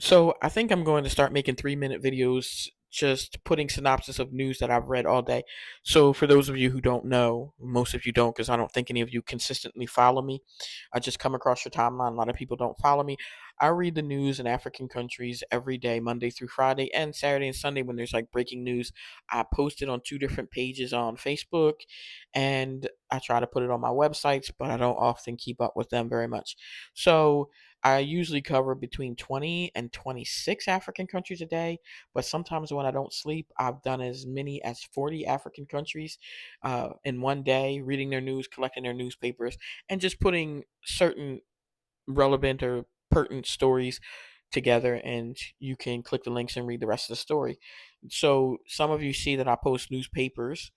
So I think I'm going to start making 3-minute videos just putting synopsis of news that I've read all day. So for those of you who don't know, most of you don't because I don't think any of you consistently follow me. I just come across your timeline. A lot of people don't follow me. I read the news in African countries every day, Monday through Friday, and Saturday and Sunday when there's like breaking news. I post it on two different pages on Facebook and I try to put it on my websites, but I don't often keep up with them very much. So I usually cover between 20 and 26 African countries a day, but sometimes when I don't sleep, I've done as many as 40 African countries in one day, reading their news, collecting their newspapers, and just putting certain relevant or pertinent stories together. And you can click the links and read the rest of the story. So some of you see that I post newspapers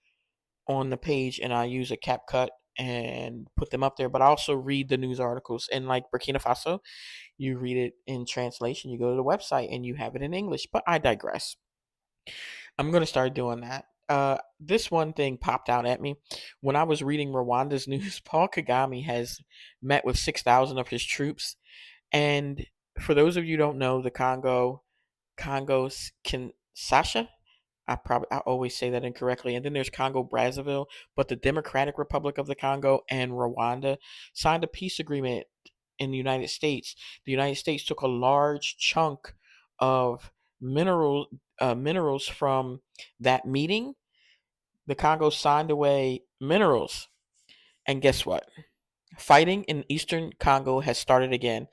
on the page and I use a CapCut and put them up there, but I also read the news articles. In like Burkina Faso, you read it in translation, you go to the website and you have it in English. But I digress. I'm going to start doing that. This one thing popped out at me when I was reading Rwanda's news. Paul Kagame has met with 6,000 of his troops. And for those of you who don't know, the Congo's Kinshasa, I always say that incorrectly. And then there's Congo Brazzaville, but the Democratic Republic of the Congo and Rwanda signed a peace agreement in the United States. The United States took a large chunk of minerals from that meeting. The Congo signed away minerals, and guess what? Fighting in eastern Congo has started again.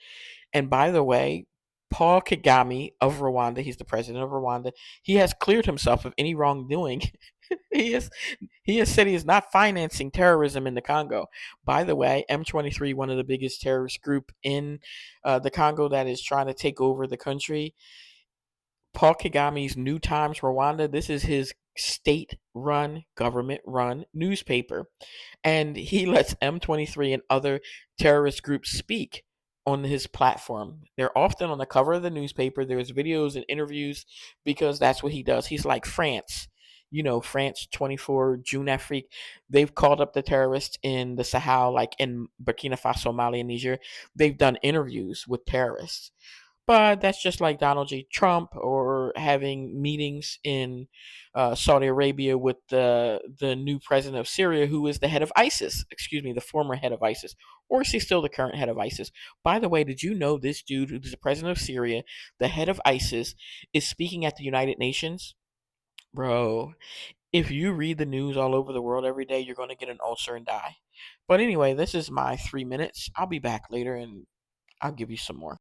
And by the way, Paul Kagame of Rwanda, he's the president of Rwanda, he has cleared himself of any wrongdoing. he is he has said he is not financing terrorism in the Congo. By the way, M23, one of the biggest terrorist group in the Congo that is trying to take over the country, Paul Kagame's New Times Rwanda, this is his state run, government run newspaper. And he lets M23 and other terrorist groups speak on his platform. They're often on the cover of the newspaper. There's videos and interviews because that's what he does. He's like France. You know, France 24, June Afrique. They've called up the terrorists in the Sahel, like in Burkina Faso, Mali, and Niger. They've done interviews with terrorists. But that's just like Donald J. Trump or having meetings in Saudi Arabia with the new president of Syria, who is the head of ISIS. Excuse me, the former head of ISIS, or is he still the current head of ISIS? By the way, did you know this dude, who's the president of Syria, the head of ISIS, is speaking at the United Nations? Bro, if you read the news all over the world every day, you're going to get an ulcer and die. But anyway, this is my 3 minutes. I'll be back later and I'll give you some more.